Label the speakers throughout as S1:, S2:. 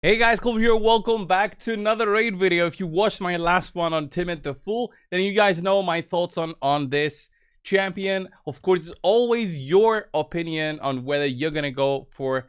S1: Hey guys, coldbrew here. Welcome back to another raid video. If you watched my last one on Timit the Fool, then you guys know my thoughts on this champion. Of course, it's always your opinion on whether you're gonna go for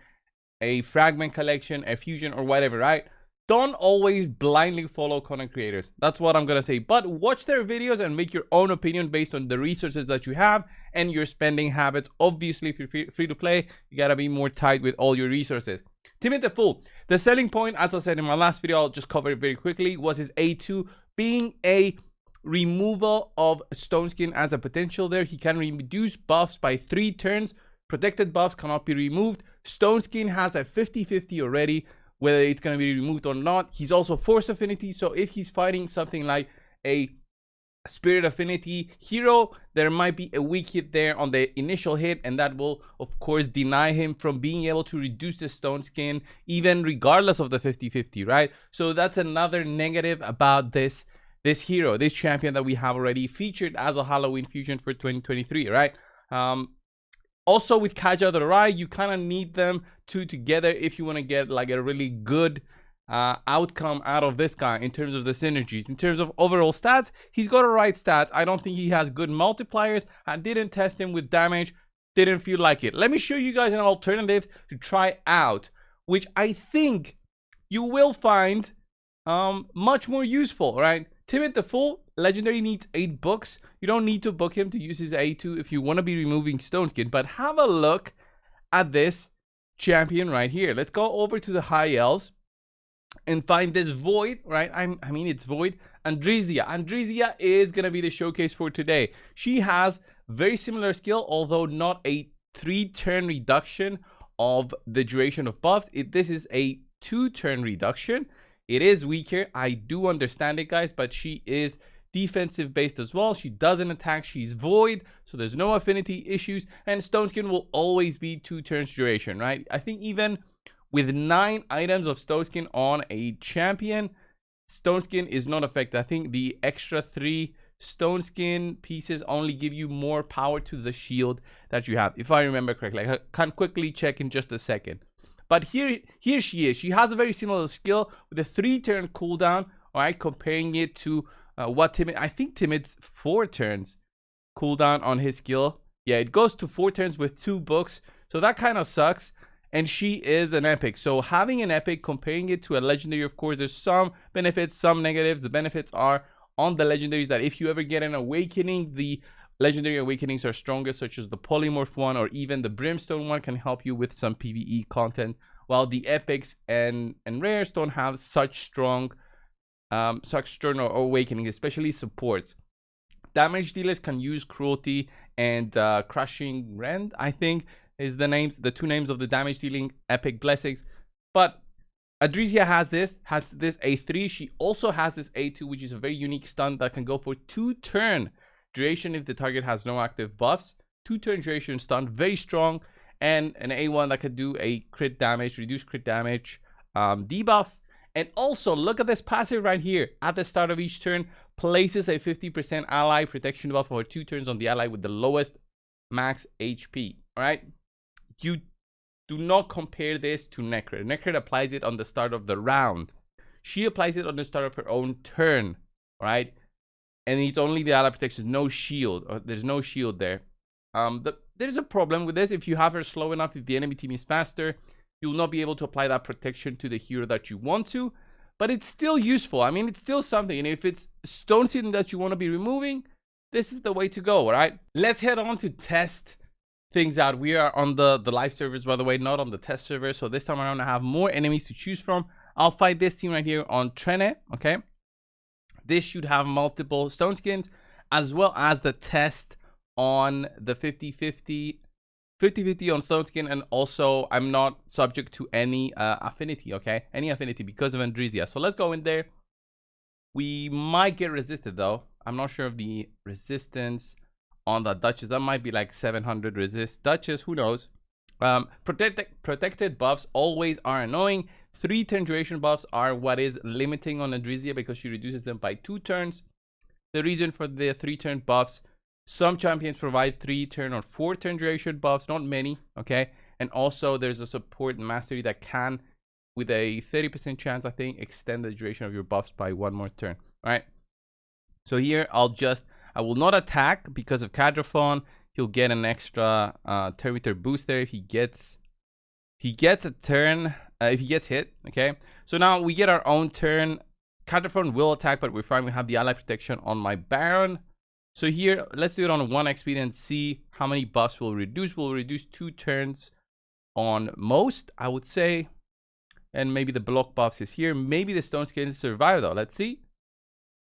S1: a fragment collection, a fusion, or whatever, right? Don't always blindly follow content creators. That's what I'm gonna say. But watch their videos and make your own opinion based on the resources that you have and your spending habits. Obviously, if you're free to play, you gotta be more tight with all your resources. Timit the Fool. The selling point, as I said in my last video, I'll just cover it very quickly, was his A2 being a removal of Stone Skin as a potential there. He can reduce buffs by 3 turns. Protected buffs cannot be removed. Stone Skin has a 50-50 already, whether it's going to be removed or not. He's also Force Affinity, so if he's fighting something like a Spirit Affinity hero, there might be a weak hit there on the initial hit, and that will of course deny him from being able to reduce the Stone Skin even regardless of the 50-50, right? So that's another negative about this hero, this champion that we have already featured as a Halloween fusion for 2023, right? Also with Kaja the Rai, you kind of need them two together if you want to get like a really good outcome out of this guy in terms of the synergies. In terms of overall stats, he's got alright stats. I don't think he has good multipliers. I didn't test him with damage, didn't feel like it. Let me show you guys an alternative to try out, which I think you will find much more useful, right? Timit the Fool, legendary, needs 8 books. You don't need to book him to use his A2 if you want to be removing Stone Skin, but have a look at this champion right here. Let's go over to the high elves and find this Void, right? I mean it's Void. Andrizia is gonna be the showcase for today. She has very similar skill, although not a 3-turn reduction of the duration of buffs. This is a 2-turn reduction. It is weaker, I do understand it, guys, but she is defensive based as well. She doesn't attack, she's Void, so there's no affinity issues, and Stone Skin will always be 2 turns duration, right? I think even with 9 items of Stone Skin on a champion, Stone Skin is not affected. I think the extra 3 Stone Skin pieces only give you more power to the shield that you have, if I remember correctly. I can quickly check in just a second. But here she is. She has a very similar skill with a 3-turn cooldown, all right, comparing it to what Timit, I think Timit's 4 turns cooldown on his skill. Yeah, it goes to 4 turns with 2 books, so that kind of sucks. And she is an epic, so having an epic, comparing it to a legendary, of course there's some benefits, some negatives. The benefits are on the legendaries that if you ever get an awakening, the legendary awakenings are strongest, such as the polymorph one or even the brimstone one can help you with some PvE content, while the epics and rares don't have such strong awakening, especially supports. Damage dealers can use cruelty and crushing rend, I think is the 2 names of the damage dealing epic blessings. But Andrizia has this A3. She also has this A2, which is a very unique stun that can go for 2-turn duration if the target has no active buffs. 2-turn duration stun, very strong. And an A1 that could do a crit damage, reduce crit damage debuff. And also look at this passive right here. At the start of each turn, places a 50% ally protection buff for 2 turns on the ally with the lowest max HP. All right, you do not compare this to Necret. Necret applies it on the start of the round. She applies it on the start of her own turn, right? And it's only the ally protection, no shield. There's no shield there. There's a problem with this. If you have her slow enough, if the enemy team is faster, you will not be able to apply that protection to the hero that you want to. But it's still useful. I mean, it's still something. And if it's Stone Skin that you want to be removing, this is the way to go, all right? Let's head on to test things out. We are on the live servers, by the way, not on the test server. So this time around I have more enemies to choose from. I'll fight this team right here on Trene, okay? This should have multiple Stone Skins, as well as the test on the 50-50 on Stone Skin, and also I'm not subject to any affinity, okay? Any affinity because of Andrizia. So let's go in there. We might get resisted though. I'm not sure of the resistance on the Duchess. That might be like 700 resist. Duchess, who knows? Protected buffs always are annoying. 3-turn duration buffs are what is limiting on Andrizia because she reduces them by 2 turns. The reason for the 3-turn buffs, some champions provide 3-turn or 4-turn duration buffs, not many, okay? And also there's a support mastery that can with a 30% chance, I think, extend the duration of your buffs by 1 more turn. All right. So here I will not attack because of Cadraphon. He'll get an extra Terminator boost there if he gets a turn, if he gets hit. Okay. So now we get our own turn. Cadraphon will attack, but we're fine. We have the ally protection on my Baron. So here, let's do it on 1x speed and see how many buffs we'll reduce. We'll reduce 2 turns on most, I would say. And maybe the block buffs is here. Maybe the Stone Skin survive though. Let's see.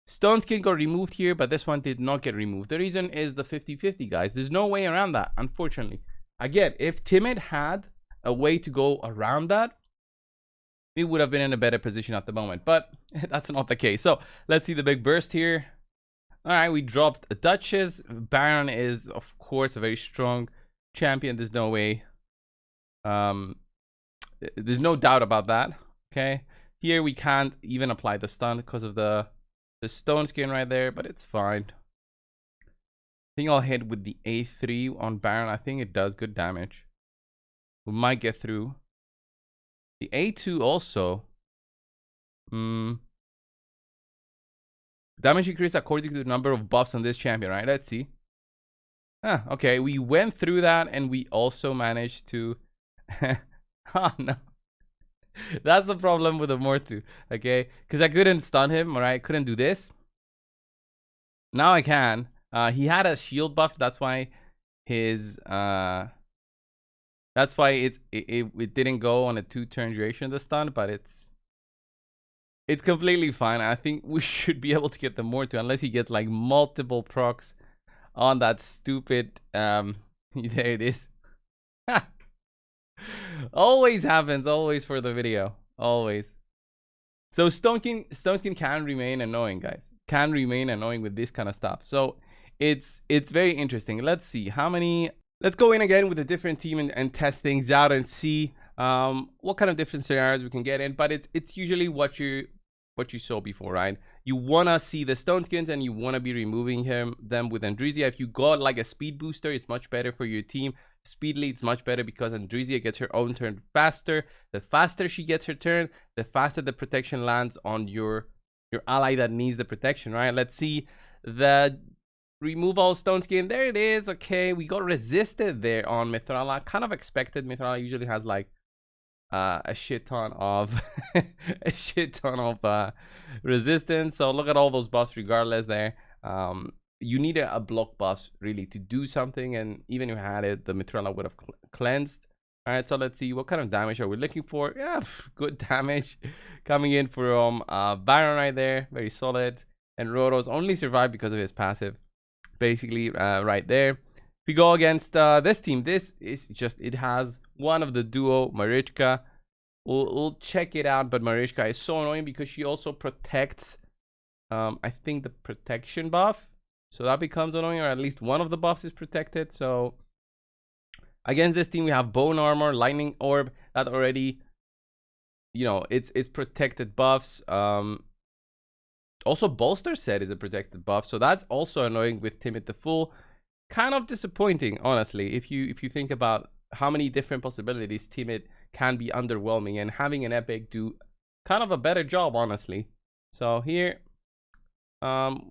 S1: Stone Skin got removed here, but this one did not get removed. The reason is the 50-50, guys. There's no way around that, unfortunately. Again, if Timit had a way to go around that, we would have been in a better position at the moment. But that's not the case. So let's see the big burst here. All right, we dropped a Duchess. Baron is, of course, a very strong champion. There's no way. There's no doubt about that. Okay. Here we can't even apply the stun because of the Stone Skin right there, but it's fine. I think I'll hit with the A3 on Baron. I think it does good damage. We might get through. The A2 also. Damage increase according to the number of buffs on this champion, right? Let's see. Okay, we went through that and we also managed to... Oh, no. That's the problem with the Mortu, okay? Because I couldn't stun him, alright? Couldn't do this. Now I can. He had a shield buff, that's why his... That's why it didn't go on a 2-turn duration, the stun, but it's completely fine. I think we should be able to get the Mortu, unless he gets like multiple procs on that stupid... there it is. Always happens, always for the video, always. So Stone Skin can remain annoying, guys. Can remain annoying with this kind of stuff. So it's very interesting. Let's see how many. Let's go in again with a different team and test things out and see what kind of different scenarios we can get in. But it's usually what you saw before, right? You wanna see the Stone Skins and you wanna be removing them with Andrizia. If you got like a speed booster, it's much better for your team. Speed lead's much better because Andrizia gets her own turn faster. The faster she gets her turn, the faster the protection lands on your ally that needs the protection, right? Let's see the removal Stone Skin. There it is. Okay, we got resisted there on Mithrala. Kind of expected. Mithrala usually has like a shit ton of resistance. So look at all those buffs regardless there. You need a block buff really to do something, and even if you had it, the Mithrala would have cleansed. All right, so let's see what kind of damage are we looking for. Yeah, good damage coming in from Baron right there, very solid. And Rotos only survived because of his passive, basically right there. If we go against this team, this is just, it has one of the duo Marichka. We'll check it out, but Marichka is so annoying because she also protects I think the protection buff. So that becomes annoying, or at least one of the buffs is protected. So against this team, we have Bone Armor, Lightning Orb. That already, you know, it's protected buffs. Also, Bolster Set is a protected buff. So that's also annoying with Timit the Fool. Kind of disappointing, honestly, if you think about how many different possibilities Timit can be underwhelming, and having an epic do kind of a better job, honestly. So here...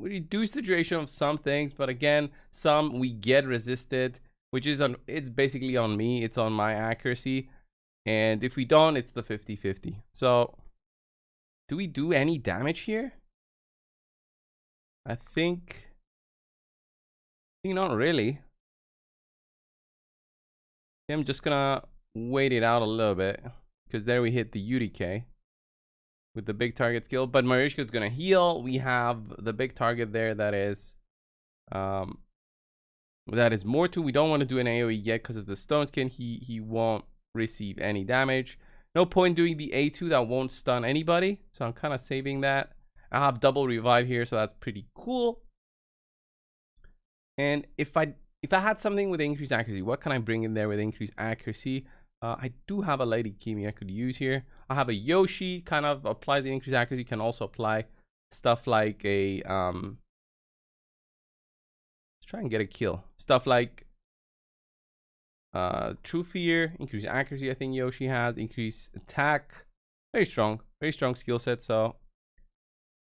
S1: we reduce the duration of some things, but again, some we get resisted, which is it's basically on me, it's on my accuracy, and if we don't, it's the 50-50. So do we do any damage here? I think not really. I'm just gonna wait it out a little bit, because there we hit the UDK with the big target skill, but Marichka is gonna heal. We have the big target there that is Mortu. We don't want to do an AoE yet because of the Stone Skin. He won't receive any damage. No point doing the A2, that won't stun anybody, so I'm kind of saving that. I have double revive here, so that's pretty cool. And if I had something with increased accuracy, what can I bring in there with increased accuracy? I do have a Lady Kimi I could use here. I have a Yoshi, kind of applies the increased accuracy, can also apply stuff like a let's try and get a kill. Stuff like True Fear, increased accuracy, I think Yoshi has, increased attack. very strong skill set. So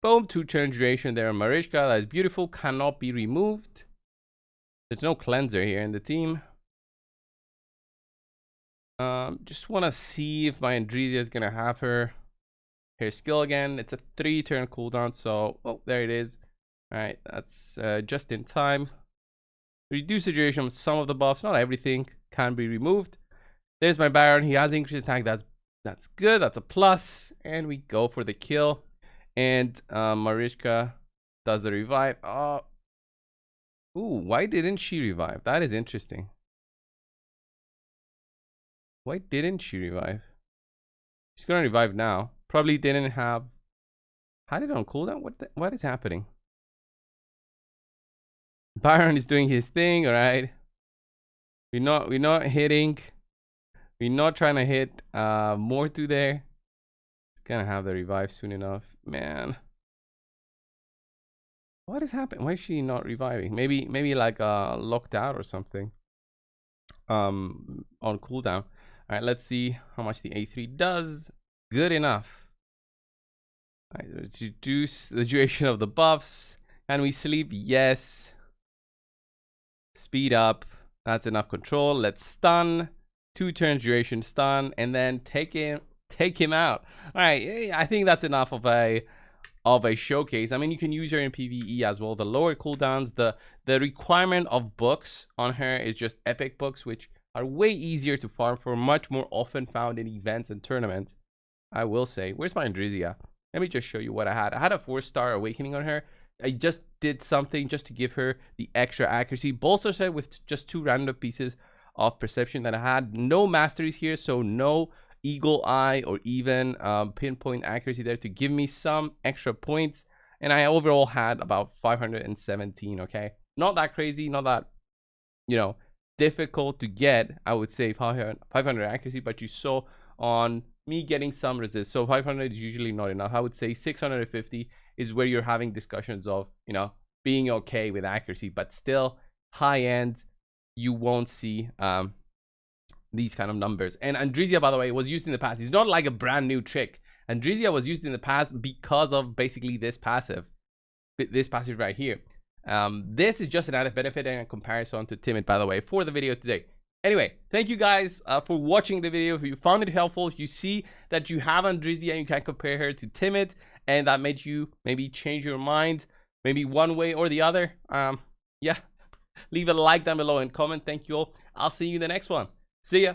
S1: boom, 2-turn duration there on Mariska. That is beautiful, cannot be removed. There's no cleanser here in the team. Just want to see if my Andresia is gonna have her skill again. It's a 3-turn cooldown, so oh, there it is. All right, that's just in time. Reduce the duration of some of the buffs, not everything can be removed. There's my Baron. He has increased attack. That's good. That's a plus, and we go for the kill. And Mariska does the revive. Ooh, why didn't she revive? That is interesting. Why didn't she revive? She's gonna revive now. Probably didn't have. Had it on cooldown. What is happening? Byron is doing his thing. All right. We're not hitting. We're not trying to hit more to there. It's gonna have the revive soon enough, man. What is happening? Why is she not reviving? Maybe like locked out or something. On cooldown. All right, let's see how much the A3 does. Good enough. All right, let's reduce the duration of the buffs. Can we sleep? Yes. Speed up. That's enough control. Let's stun. 2-turn duration stun, and then take him out. All right, I think that's enough of a showcase. I mean, you can use her in PvE as well. The lower cooldowns, the requirement of books on her is just epic books, which are way easier to farm for, much more often found in events and tournaments, I will say. Where's my Andresia? Let me just show you what I had. I had a 4-star awakening on her. I just did something just to give her the extra accuracy. Bolster set with just 2 random pieces of perception that I had. No masteries here, so no eagle eye or even pinpoint accuracy there to give me some extra points. And I overall had about 517. Okay, not that crazy, not that, you know, difficult to get. I would say 500 accuracy, but you saw on me getting some resist, so 500 is usually not enough. I would say 650 is where you're having discussions of, you know, being okay with accuracy, but still high end, you won't see these kind of numbers. And Andresia, by the way, was used in the past. It's not like a brand new trick. Andresia was used in the past because of basically this passive right here. This is just an added benefit and a comparison to Timit, by the way, for the video today. Anyway, thank you guys for watching the video. If you found it helpful, if you see that you have Andresia and you can compare her to Timit, and that made you maybe change your mind, maybe one way or the other, yeah, leave a like down below and comment. Thank you all. I'll see you in the next one. See ya.